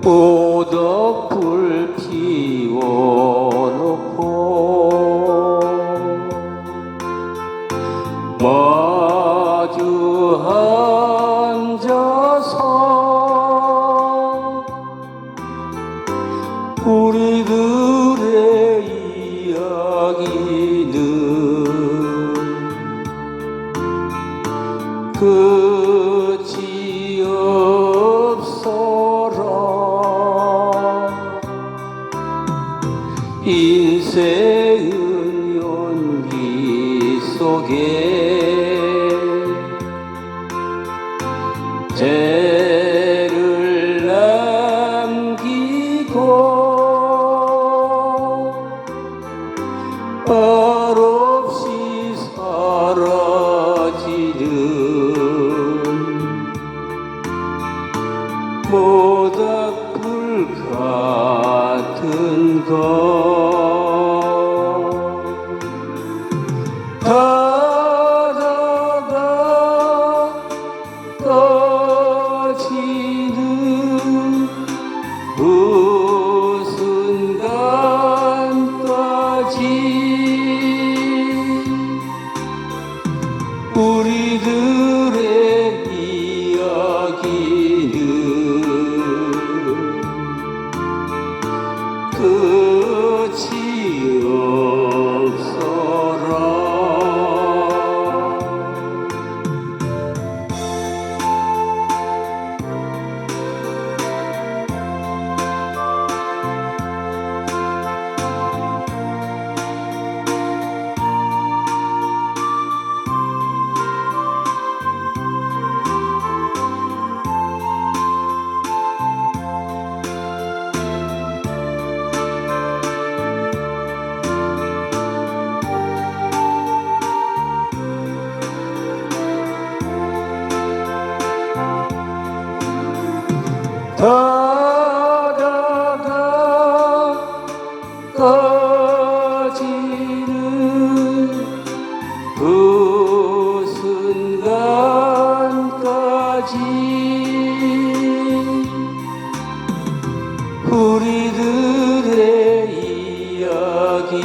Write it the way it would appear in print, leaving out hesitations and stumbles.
오덕불 피워놓고 마주 앉아서 우리들의 이야기는 끝이 없어라. 인생은 연기 속에 죄를 남기고 말없이 사라지는 모닥불 같은 것 타다가 떠지는 그 순간까지 우리들의 이야기는 끝이 없어라. 타다가 꺼지는 그 순간까지 우리들의 이야기